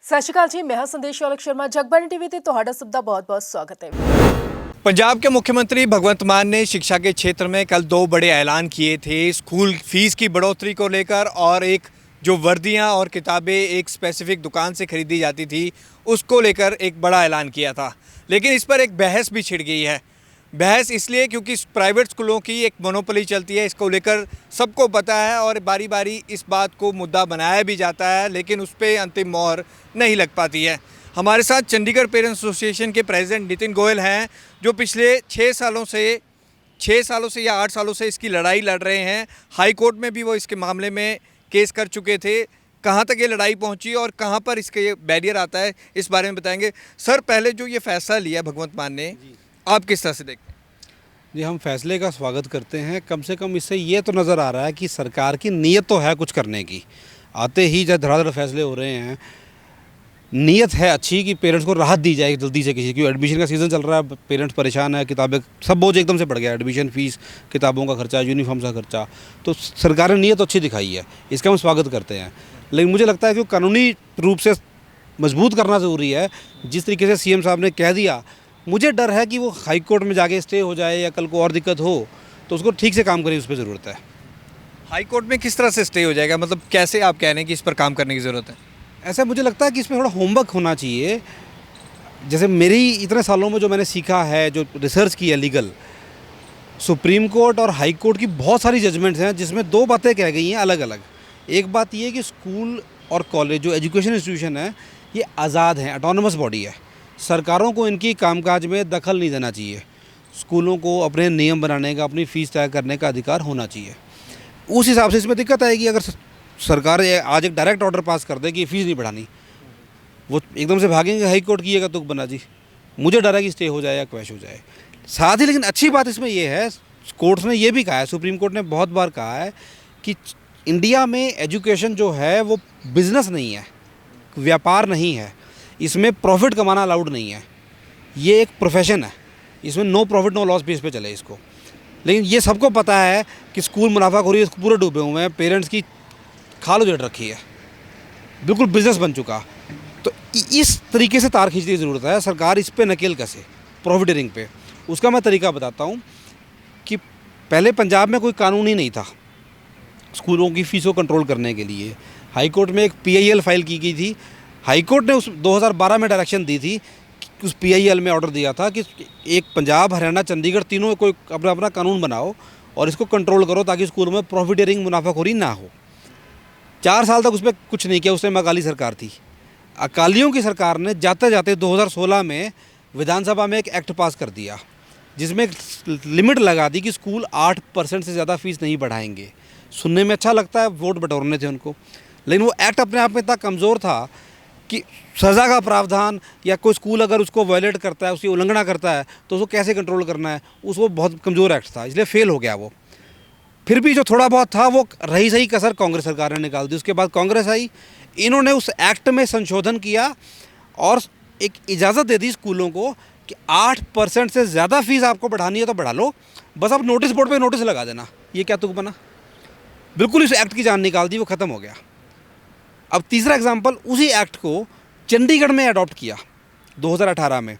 ਸਤਿ ਸ਼੍ਰੀ ਅਕਾਲ ਜੀ, मैं ਹਾਂ संदेश औलख शर्मा। जगबानी टीवी ਤੇ ਤੁਹਾਡਾ ਸਭ ਦਾ बहुत-बहुत स्वागत है। पंजाब के मुख्यमंत्री भगवंत मान ने शिक्षा के क्षेत्र में कल दो बड़े ऐलान किए थे। स्कूल फीस की बढ़ोतरी को लेकर और एक जो वर्दियां और किताबें एक स्पेसिफिक दुकान से खरीदी जाती थी उसको लेकर एक बड़ा ऐलान किया था। लेकिन इस पर एक बहस भी छिड़ गई है। बहस इसलिए क्योंकि प्राइवेट स्कूलों की एक मोनोपोली चलती है, इसको लेकर सबको पता है और बारी बारी इस बात को मुद्दा बनाया भी जाता है, लेकिन उस पर अंतिम मोहर नहीं लग पाती है। हमारे साथ चंडीगढ़ पेरेंट्स एसोसिएशन के प्रेसिडेंट नितिन गोयल हैं, जो पिछले 6 सालों से या 8 सालों से इसकी लड़ाई लड़ रहे हैं। हाई कोर्ट में भी वो इसके मामले में केस कर चुके थे। कहाँ तक ये लड़ाई पहुंची और कहाँ पर इसके बैरियर आता है, इस बारे में बताएंगे। सर, पहले जो ये फैसला लिया भगवंत मान ने, आप किस तरह से देखते हैं? जी, हम फैसले का स्वागत करते हैं। कम से कम इससे ये तो नज़र आ रहा है कि सरकार की नीयत तो है कुछ करने की। आते ही जब धड़ाधड़ फैसले हो रहे हैं, नीयत है अच्छी कि पेरेंट्स को राहत दी जाए जल्दी से। किसी क्योंकि एडमिशन का सीज़न चल रहा है, पेरेंट्स परेशान है, किताबें सब बोझ एकदम से बढ़ गया, एडमिशन फ़ीस, किताबों का खर्चा, यूनिफॉर्म का खर्चा। तो सरकार ने नीयत अच्छी दिखाई है, इसका हम स्वागत करते हैं। लेकिन मुझे लगता है कि कानूनी रूप से मजबूत करना ज़रूरी है। जिस तरीके से सीएम साहब ने कह दिया, मुझे डर है कि वो हाई कोर्ट में जाके स्टे हो जाए या कल को और दिक्कत हो, तो उसको ठीक से काम करें, उस पर ज़रूरत है। हाई कोर्ट में किस तरह से स्टे हो जाएगा, मतलब कैसे आप कह रहे हैं कि इस पर काम करने की ज़रूरत है? ऐसा मुझे लगता है कि इसमें थोड़ा होमवर्क होना चाहिए। जैसे मेरी इतने सालों में जो मैंने सीखा है, जो रिसर्च की है लीगल, सुप्रीम कोर्ट और हाई कोर्ट की बहुत सारी जजमेंट्स हैं जिसमें दो बातें कह गई हैं अलग अलग। एक बात ये है कि स्कूल और कॉलेज जो एजुकेशन इंस्टीट्यूशन है ये आज़ाद हैं, ऑटोनमस बॉडी है। सरकारों को इनकी कामकाज में दखल नहीं देना चाहिए। स्कूलों को अपने नियम बनाने का, अपनी फ़ीस तय करने का अधिकार होना चाहिए। उस हिसाब से इसमें दिक्कत आएगी अगर सरकार आज एक डायरेक्ट ऑर्डर पास कर दे कि फ़ीस नहीं बढ़ानी, वो एकदम से भागेंगे हाई कोर्ट की तुक बना जी। मुझे डर है कि स्टे हो जाए या क्वैश हो जाए। साथ ही लेकिन अच्छी बात इसमें यह है, कोर्ट्स ने यह भी कहा है, सुप्रीम कोर्ट ने बहुत बार कहा है कि इंडिया में एजुकेशन जो है वो बिज़नेस नहीं है, व्यापार नहीं है। इसमें प्रॉफिट कमाना अलाउड नहीं है। ये एक प्रोफेशन है, इसमें no profit no loss base पे चले इसको। लेकिन ये सबको पता है कि स्कूल मुनाफाखोरी पूरे डूबे हुए हैं, पेरेंट्स की खाल उजड़ रखी है, बिल्कुल बिजनेस बन चुका। तो इस तरीके से तार खींचने की ज़रूरत है। सरकार इस पे नकेल कसे प्रॉफिटरिंग पे। उसका मैं तरीका बताता हूँ कि पहले पंजाब में कोई कानून ही नहीं था स्कूलों की फ़ीस को कंट्रोल करने के लिए। हाई कोर्ट में एक PIL फाइल की गई थी। हाई कोर्ट ने उस 2012 में डायरेक्शन दी थी, उस PIL में ऑर्डर दिया था कि एक पंजाब, हरियाणा, चंडीगढ़ तीनों कोई अपना अपना कानून बनाओ और इसको कंट्रोल करो ताकि स्कूलों में प्रॉफिटरिंग, मुनाफाखोरी ना हो। 4 साल तक उस पर कुछ नहीं किया। उस टाइम अकाली सरकार थी। अकालियों की सरकार ने जाते जाते 2016 में विधानसभा में एक एक्ट पास कर दिया जिसमें एक लिमिट लगा दी कि स्कूल 8% से ज़्यादा फ़ीस नहीं बढ़ाएंगे। सुनने में अच्छा लगता है, वोट बटोरने थे उनको, लेकिन वो एक्ट अपने आप में इतना कमज़ोर था कि सज़ा का प्रावधान या कोई स्कूल अगर उसको वायलेट करता है, उसकी उल्लंघना करता है, तो उसको कैसे कंट्रोल करना है, उसको बहुत कमज़ोर एक्ट था, इसलिए फेल हो गया वो। फिर भी जो थोड़ा बहुत था वो रही सही कसर कांग्रेस सरकार ने निकाल दी। उसके बाद कांग्रेस आई, इन्होंने उस एक्ट में संशोधन किया और एक इजाज़त दे दी स्कूलों को कि 8% से ज़्यादा फ़ीस आपको बढ़ानी है तो बढ़ा लो, बस आप नोटिस बोर्ड पे नोटिस लगा देना। ये क्या तुक बना, बिल्कुल इस एक्ट की जान निकाल दी, वो ख़त्म हो गया। अब तीसरा एग्जाम्पल, उसी एक्ट को चंडीगढ़ में अडॉप्ट किया 2018 में।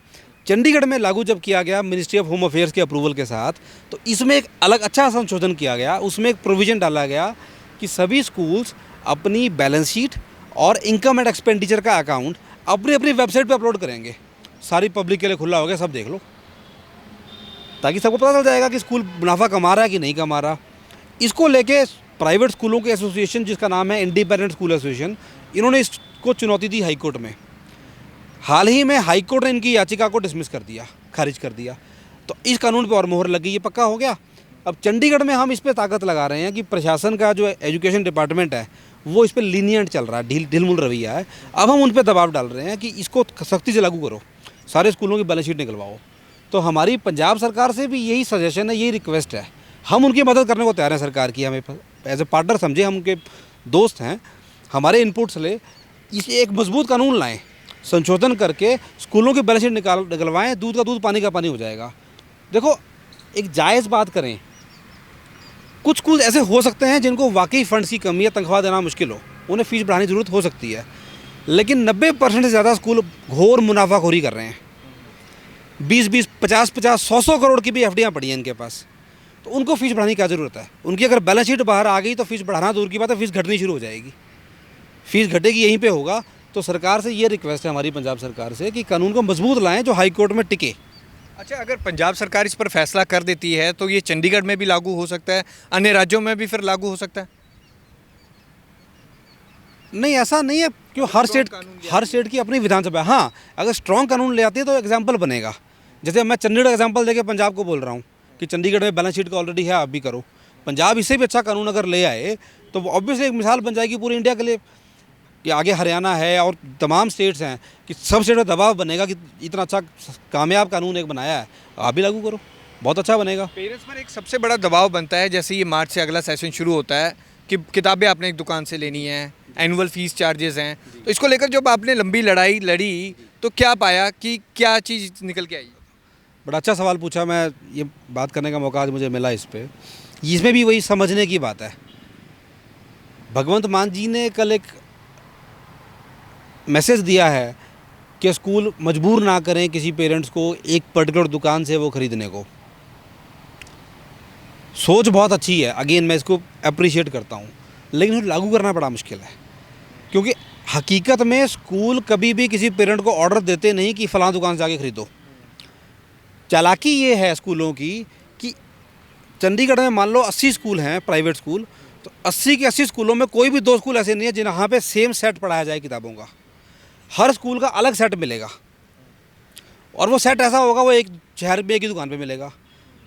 चंडीगढ़ में लागू जब किया गया मिनिस्ट्री ऑफ होम अफेयर्स के अप्रूवल के साथ, तो इसमें एक अलग अच्छा संशोधन किया गया। उसमें एक प्रोविज़न डाला गया कि सभी स्कूल्स अपनी बैलेंस शीट और इनकम एंड एक्सपेंडिचर का अकाउंट अपनी अपनी वेबसाइट पे अपलोड करेंगे। सारी पब्लिक के लिए खुला हो गया, सब देख लो, ताकि सबको पता चल जाएगा कि स्कूल मुनाफा कमा रहा है कि नहीं कमा रहा। इसको लेके प्राइवेट स्कूलों के एसोसिएशन, जिसका नाम है इंडिपेंडेंट स्कूल एसोसिएशन, इन्होंने इसको चुनौती दी हाई कोर्ट में। हाल ही में हाई कोर्ट ने इनकी याचिका को डिसमिस कर दिया, खारिज कर दिया। तो इस कानून पे और मोहर लगी, ये पक्का हो गया। अब चंडीगढ़ में हम इस पे ताकत लगा रहे हैं कि प्रशासन का जो एजुकेशन डिपार्टमेंट है वो इस पर लीनियंट चल रहा है, ढिलमुल रवैया है। अब हम उन पर दबाव डाल रहे हैं कि इसको सख्ती से लागू करो, सारे स्कूलों की बैलेंस शीट निकलवाओ। तो हमारी पंजाब सरकार से भी यही सजेशन है, यही रिक्वेस्ट है। हम उनकी मदद करने को तैयार हैं। सरकार की हमें एज ए पार्टनर समझे, हम उनके दोस्त हैं। हमारे इनपुट्स ले इसे एक मजबूत कानून लाएं, संशोधन करके स्कूलों की बैलेंस शीट निकलवाएं। दूध का दूध, पानी का पानी हो जाएगा। देखो, एक जायज़ बात करें, कुछ स्कूल ऐसे हो सकते हैं जिनको वाकई फ़ंड्स की कमी है, तनख्वाह देना मुश्किल हो, उन्हें फ़ीस बढ़ाने की ज़रूरत हो सकती है। लेकिन 90% से ज़्यादा स्कूल घोर मुनाफाखोरी कर रहे हैं। 20-20, 50-50, 100-100 करोड़ की भी एफडियाँ पड़ी हैं इनके पास। तो उनको फीस बढ़ाने की क्या ज़रूरत है? उनकी अगर बैलेंस शीट बाहर आ गई तो फीस बढ़ाना दूर की बात है, फीस घटनी शुरू हो जाएगी। फीस घटेगी यहीं पे होगा। तो सरकार से ये रिक्वेस्ट है हमारी, पंजाब सरकार से, कि कानून को मजबूत लाएं जो हाई कोर्ट में टिके। अच्छा, अगर पंजाब सरकार इस पर फैसला कर देती है तो ये चंडीगढ़ में भी लागू हो सकता है, अन्य राज्यों में भी फिर लागू हो सकता है? नहीं, ऐसा नहीं है, क्यों? हर स्टेट की अपनी विधानसभा है। हाँ, अगर स्ट्रॉन्ग कानून ले आती है तो एग्जाम्पल बनेगा। जैसे मैं चंडीगढ़ एग्जाम्पल देके पंजाब को बोल रहा हूँ कि चंडीगढ़ में बैलेंस शीट का ऑलरेडी है, आप भी करो। पंजाब इससे भी अच्छा कानून अगर ले आए तो ऑब्वियसली एक मिसाल बन जाएगी पूरी इंडिया के लिए, कि आगे हरियाणा है और तमाम स्टेट्स हैं, कि सब स्टेट में दबाव बनेगा कि इतना अच्छा कामयाब कानून एक बनाया है, आप भी लागू करो, बहुत अच्छा बनेगा। पेरेंट्स पर एक सबसे बड़ा दबाव बनता है, जैसे ये मार्च से अगला सेशन शुरू होता है, कि किताबें आपने एक दुकान से लेनी है, एनुअल फीस चार्जेस हैं, तो इसको लेकर जब आपने लंबी लड़ाई लड़ी तो क्या पाया कि क्या चीज़ निकल के आई? बड़ा अच्छा सवाल पूछा, मैं ये बात करने का मौका आज मुझे मिला इस पे। इसमें भी वही समझने की बात है। भगवंत मान जी ने कल एक मैसेज दिया है कि स्कूल मजबूर ना करें किसी पेरेंट्स को एक पर्टिकुलर दुकान से वो ख़रीदने को। सोच बहुत अच्छी है, अगेन मैं इसको अप्रिशिएट करता हूँ, लेकिन उसे लागू करना बड़ा मुश्किल है। क्योंकि हकीकत में स्कूल कभी भी किसी पेरेंट को ऑर्डर देते नहीं कि फ़लाँ दुकान से जाके ख़रीदो। चालाकी ये है स्कूलों की कि चंडीगढ़ में मान लो 80 स्कूल हैं प्राइवेट स्कूल, तो 80 के 80 स्कूलों में कोई भी 2 स्कूल ऐसे नहीं है जहाँ पे सेम सेट पढ़ाया जाए किताबों का। हर स्कूल का अलग सेट मिलेगा, और वो सेट ऐसा होगा वो एक शहर में एक ही दुकान पे मिलेगा।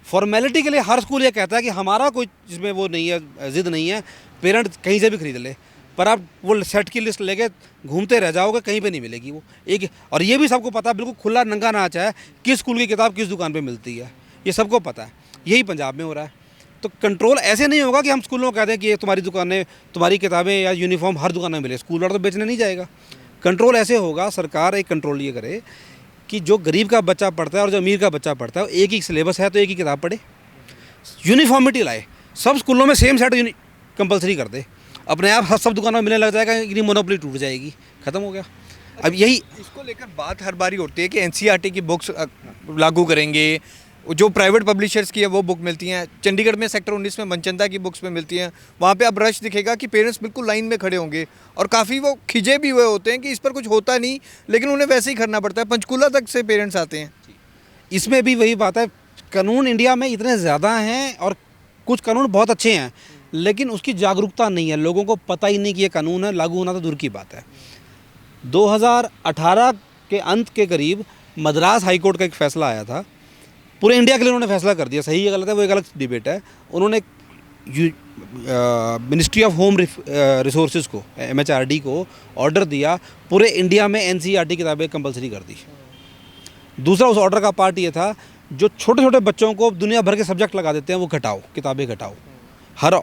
फॉर्मेलिटी के लिए हर स्कूल ये कहता है कि हमारा कोई जिसमें वो नहीं है, ज़िद नहीं है, पेरेंट कहीं से भी खरीद ले, पर आप वो सेट की लिस्ट लेके घूमते रह जाओगे, कहीं पे नहीं मिलेगी वो एक। और ये भी सबको पता है, बिल्कुल खुला नंगा नाच है, किस स्कूल की किताब किस दुकान पे मिलती है, ये सबको पता है। यही पंजाब में हो रहा है। तो कंट्रोल ऐसे नहीं होगा कि हम स्कूलों को कहते हैं कि ये तुम्हारी दुकानें, तुम्हारी किताबें या यूनिफॉर्म हर दुकान में मिले, स्कूल वाला तो बेचने नहीं जाएगा। कंट्रोल ऐसे होगा, सरकार एक कंट्रोल ये करे कि जो गरीब का बच्चा पढ़ता है और जो अमीर का बच्चा पढ़ता है, एक ही सिलेबस है तो एक ही किताब पढ़े, यूनिफॉर्मिटी लाए, सब स्कूलों में सेम सेट कंपलसरी कर दे, अपने आप सब दुकानों में मिलने लग जाएगा, इतनी मोनोपोली टूट जाएगी, ख़त्म हो गया। अब यही इसको लेकर बात हर बारी होती है कि एनसीईआरटी की बुक्स लागू करेंगे, जो प्राइवेट पब्लिशर्स की है वो बुक मिलती हैं। चंडीगढ़ में सेक्टर 19 में मनचंदा की बुक्स में मिलती हैं, वहाँ पे अब रश दिखेगा कि पेरेंट्स बिल्कुल लाइन में खड़े होंगे, और काफ़ी वो खिजे भी हुए होते हैं कि इस पर कुछ होता नहीं, लेकिन उन्हें वैसे ही करना पड़ता है। पंचकूला तक से पेरेंट्स आते हैं। इसमें भी वही बात है, कानून इंडिया में इतने ज़्यादा हैं और कुछ कानून बहुत अच्छे हैं, लेकिन उसकी जागरूकता नहीं है, लोगों को पता ही नहीं कि ये कानून है, लागू होना तो दूर की बात है। 2018 के अंत के करीब मद्रास हाई कोर्ट का एक फ़ैसला आया था, पूरे इंडिया के लिए उन्होंने फैसला कर दिया, सही है गलत है वो एक अलग डिबेट है। उन्होंने मिनिस्ट्री ऑफ होम रिसोर्सेज को, MHRD को ऑर्डर दिया, पूरे इंडिया में NCERT किताबें कंपलसरी कर दी। दूसरा उस ऑर्डर का पार्ट ये था, जो छोटे छोटे बच्चों को दुनिया भर के सब्जेक्ट लगा देते हैं वो घटाओ, किताबें घटाओ। हर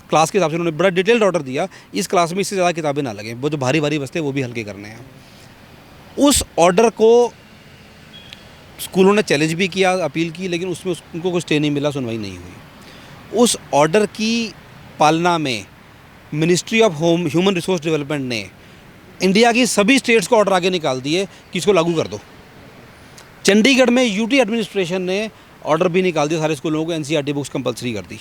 क्लास के हिसाब से उन्होंने बड़ा डिटेल्ड ऑर्डर दिया, इस क्लास में इससे ज़्यादा किताबें ना लगें, वो जो भारी भारी बस्ते वो भी हल्के करने हैं। उस ऑर्डर को स्कूलों ने चैलेंज भी किया, अपील की, लेकिन उसमें उनको कुछ स्टे नहीं मिला, सुनवाई नहीं हुई। उस ऑर्डर की पालना में ministry of home human resource development ने इंडिया की सभी स्टेट्स को ऑर्डर आगे निकाल दिए कि इसको लागू कर दो। चंडीगढ़ में UT एडमिनिस्ट्रेशन ने ऑर्डर भी निकाल दिया, सारे स्कूलों को NCERT बुक्स कंपलसरी कर दी।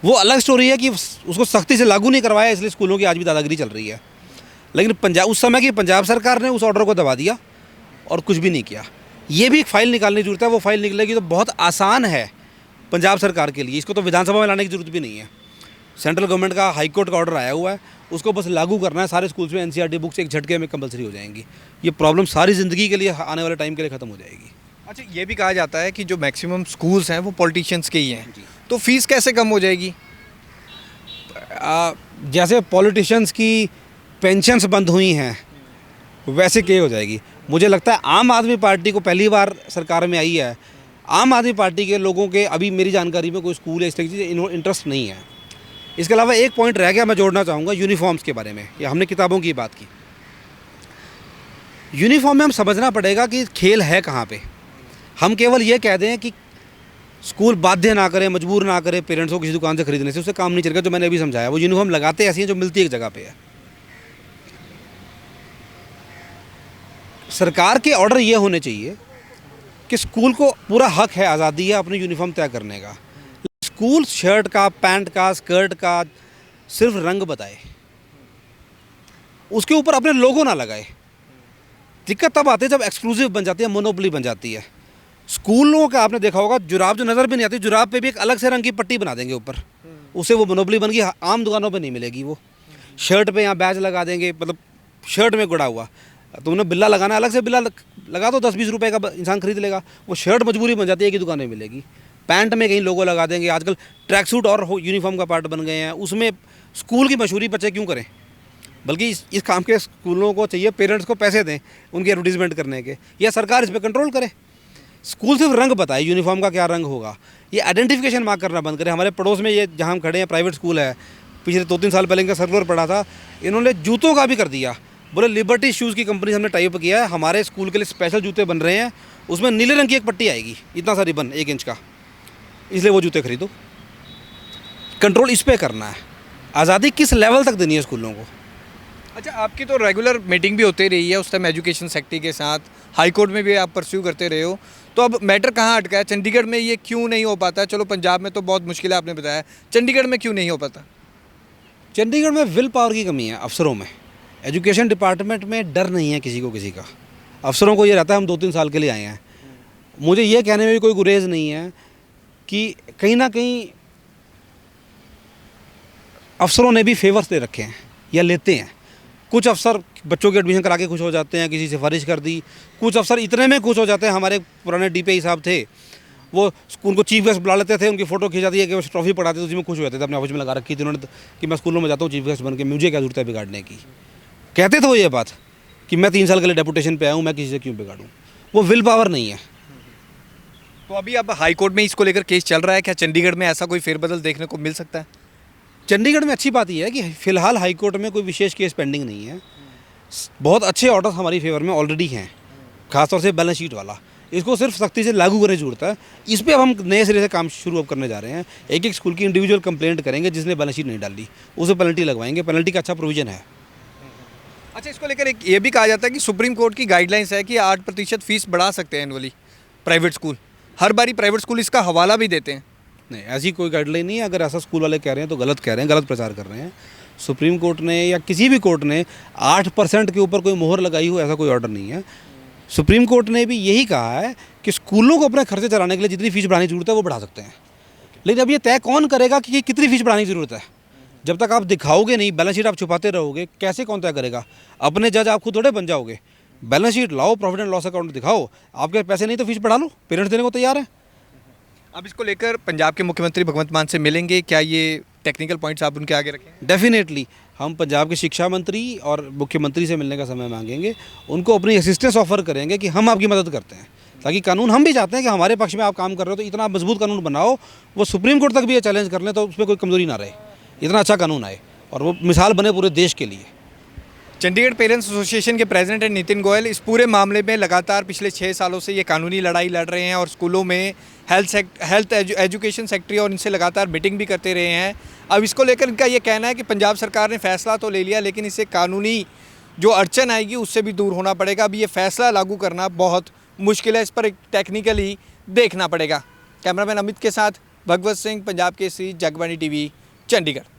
वो अलग स्टोरी है कि उसको सख्ती से लागू नहीं करवाया, इसलिए स्कूलों की आज भी दादागिरी चल रही है। लेकिन पंजाब, उस समय की पंजाब सरकार ने उस ऑर्डर को दबा दिया और कुछ भी नहीं किया। ये भी एक फ़ाइल निकालने की जरूरत है, वो फाइल निकलेगी तो बहुत आसान है पंजाब सरकार के लिए, इसको तो विधानसभा में लाने की जरूरत भी नहीं है। सेंट्रल गवर्नमेंट का हाई कोर्ट का ऑर्डर आया हुआ है, उसको बस लागू करना है, सारे स्कूल्स में NCERT बुक्स एक झटके में कंपलसरी हो जाएंगी। ये प्रॉब्लम सारी ज़िंदगी के लिए, आने वाले टाइम के लिए ख़त्म हो जाएगी। अच्छा, ये भी कहा जाता है कि जो मैक्सिमम स्कूल्स हैं वो पॉलिटिशियंस के ही हैं, तो फीस कैसे कम हो जाएगी? जैसे पॉलिटिशियंस की पेंशन्स बंद हुई हैं, वैसे क्या हो जाएगी। मुझे लगता है आम आदमी पार्टी को पहली बार सरकार में आई है, आम आदमी पार्टी के लोगों के अभी मेरी जानकारी में कोई स्कूल है इस तरह की चीज़ इंटरेस्ट नहीं है। इसके अलावा एक पॉइंट रह गया, मैं जोड़ना चाहूँगा यूनिफॉर्म्स के बारे में, या हमने किताबों की बात की। यूनिफॉर्म में हम समझना पड़ेगा कि खेल है कहाँ पे। हम केवल ये कह दें कि स्कूल बाध्य ना करें, मजबूर ना करें पेरेंट्स को किसी दुकान से खरीदने से, उससे काम नहीं चलेगा। जो मैंने अभी समझाया, वो यूनिफॉर्म लगाते ऐसी हैं जो मिलती एक जगह पे है। सरकार के ऑर्डर ये होने चाहिए कि स्कूल को पूरा हक है, आज़ादी है अपनी यूनिफॉर्म तय करने का। स्कूल शर्ट का, पैंट का, स्कर्ट का सिर्फ रंग बताए, उसके ऊपर अपने लोगो ना लगाए। दिक्कत तब आती है जब एक्सक्लूसिव बन जाती है, मोनोपोली बन जाती है। स्कूलों का आपने देखा होगा, जुराब जो नज़र भी नहीं आती, जुराब पे भी एक अलग से रंग की पट्टी बना देंगे ऊपर, उससे वो मोनोपोली बन गई। आम दुकानों पे नहीं मिलेगी वो। शर्ट पे यहाँ बैज लगा देंगे, मतलब शर्ट में गुड़ा हुआ, तो उन्हें बिल्ला लगाना है, अलग से बिल्ला लगा दो, 10-20 रुपए का इंसान खरीद लेगा। वो शर्ट मजबूरी बन जाती है, एक ही दुकान में मिलेगी। पैंट में कहीं लोगो लगा देंगे। आजकल ट्रैक सूट और यूनिफॉर्म का पार्ट बन गए हैं, उसमें स्कूल की मशहूरी बच्चे क्यों करें? बल्कि इस काम के स्कूलों को चाहिए पेरेंट्स को पैसे दें उनकी एडवर्टीजमेंट करने के, या सरकार इस पर कंट्रोल करे। स्कूल सिर्फ रंग बताए, यूनिफॉर्म का क्या रंग होगा, ये आइडेंटिफिकेशन मार्क करना बंद करें। हमारे पड़ोस में ये जहाँ हम खड़े हैं प्राइवेट स्कूल है, पिछले 2-3 साल पहले इनका सर्कुलर पड़ा था, इन्होंने जूतों का भी कर दिया। बोले लिबर्टी शूज़ की कंपनी से हमने टाइप किया है, हमारे स्कूल के लिए स्पेशल जूते बन रहे हैं, उसमें नीले रंग की एक पट्टी आएगी, इतना सा रिबन 1 इंच का, इसलिए वो जूते खरीदो। कंट्रोल इस पे करना है। आज़ादी किस लेवल तक देनी है स्कूलों को? अच्छा, आपकी तो रेगुलर मीटिंग भी होती रही है उस टाइम एजुकेशन सेक्टर के साथ, हाई कोर्ट में भी आप परस्यू करते रहे हो, तो अब मैटर कहाँ अटका है? चंडीगढ़ में ये क्यों नहीं हो पाता? चलो पंजाब में तो बहुत मुश्किल है, आपने बताया, चंडीगढ़ में क्यों नहीं हो पाता? चंडीगढ़ में विल पावर की कमी है अफसरों में। एजुकेशन डिपार्टमेंट में डर नहीं है किसी को किसी का। अफसरों को ये रहता है हम 2-3 साल के लिए आए हैं। मुझे ये कहने में भी कोई गुरेज नहीं है कि कहीं ना कहीं अफसरों ने भी फेवर्स दे रखे हैं या लेते हैं। कुछ अफसर बच्चों की एडमिशन करा के खुश हो जाते हैं, किसी सिफारिश कर दी। कुछ अफसर इतने में खुश हो जाते हैं, हमारे पुराने DPI साहब थे, वो स्कूल को चीफ गेस्ट बुला लेते थे, उनकी फ़ोटो खिंचाती है कि वो ट्रॉफी पढ़ाते थे, उसी में खुश हो जाते थे। अपने ऑफिस में लगा रखी थी उन्होंने कि मैं स्कूलों में जाता हूँ चीफ गेस्ट बन के, मुझे क्या जरूरत है बिगाड़ने की। कहते थे वो ये बात कि मैं 3 साल के लिए डेपुटेशन पे आया हूँ, मैं किसी से क्यों बिगाड़ूँ। वो विल पावर नहीं है। तो अभी अब हाई कोर्ट में इसको लेकर केस चल रहा है, क्या चंडीगढ़ में ऐसा कोई फेरबदल देखने को मिल सकता है? चंडीगढ़ में अच्छी बात यह है कि फ़िलहाल हाई कोर्ट में कोई विशेष केस पेंडिंग नहीं है। बहुत अच्छे ऑर्डर्स हमारी फेवर में ऑलरेडी हैं, खासतौर से बैलेंस शीट वाला। इसको सिर्फ सख्ती से लागू करने की जरूरत है। इस पर अब हम नए सिरे से काम शुरू अब करने जा रहे हैं। एक स्कूल की इंडिविजुअल कंप्लेंट करेंगे जिसने बैलेंस शीट नहीं डाली, उसे पेनल्टी लगवाएंगे। पेनल्टी का अच्छा प्रोविजन है। अच्छा, इसको लेकर एक ये भी कहा जाता है कि सुप्रीम कोर्ट की गाइडलाइंस है कि 8% फीस बढ़ा सकते हैं एनुअली प्राइवेट स्कूल। हर बारी प्राइवेट स्कूल इसका हवाला भी देते हैं। नहीं, ऐसी कोई गाइडलाइन नहीं है। अगर ऐसा स्कूल वाले कह रहे हैं तो गलत कह रहे हैं, गलत प्रचार कर रहे हैं। सुप्रीम कोर्ट ने या किसी भी कोर्ट ने 8% के ऊपर कोई मोहर लगाई हो, ऐसा कोई ऑर्डर नहीं है। सुप्रीम कोर्ट ने भी यही कहा है कि स्कूलों को अपने खर्चे चलाने के लिए जितनी फीस बढ़ाने की जरूरत है वो बढ़ा सकते हैं। लेकिन अब ये तय कौन करेगा कि कितनी फीस बढ़ाने की ज़रूरत है? जब तक आप दिखाओगे नहीं, बैलेंस शीट आप छुपाते रहोगे, कैसे कौन तय करेगा? अपने जज आप खुद थोड़े बन जाओगे। बैलेंस शीट लाओ, प्रॉफिट एंड लॉस अकाउंट दिखाओ। आपके पैसे नहीं तो फीस बढ़ा लो, पेरेंट्स देने को तैयार है। अब इसको लेकर पंजाब के मुख्यमंत्री भगवंत मान से मिलेंगे, क्या ये टेक्निकल पॉइंट्स आप उनके आगे रखें? डेफिनेटली हम पंजाब के शिक्षा मंत्री और मुख्यमंत्री से मिलने का समय मांगेंगे। उनको अपनी असिस्टेंस ऑफर करेंगे कि हम आपकी मदद करते हैं, ताकि कानून, हम भी चाहते हैं कि हमारे पक्ष में आप काम कर रहे हो तो इतना मजबूत कानून बनाओ, वो सुप्रीम कोर्ट तक भी ये चैलेंज कर लें तो उसमें कोई कमजोरी ना रहे, इतना अच्छा कानून आए और वो मिसाल बने पूरे देश के लिए। चंडीगढ़ पेरेंट्स एसोसिएशन के प्रेसिडेंट हैं नितिन गोयल, इस पूरे मामले में लगातार पिछले 6 सालों से ये कानूनी लड़ाई लड़ रहे हैं और स्कूलों में हेल्थ एजुकेशन सेक्टर और इनसे लगातार मीटिंग भी करते रहे हैं। अब इसको लेकर इनका ये कहना है कि पंजाब सरकार ने फैसला तो ले लिया, लेकिन इससे कानूनी जो अड़चन आएगी उससे भी दूर होना पड़ेगा। अब ये फैसला लागू करना बहुत मुश्किल है, इस पर एक टेक्निकली देखना पड़ेगा। कैमरामैन अमित के साथ भगवत सिंह, पंजाब केसरी, जगबानी TV, चंडीगढ़।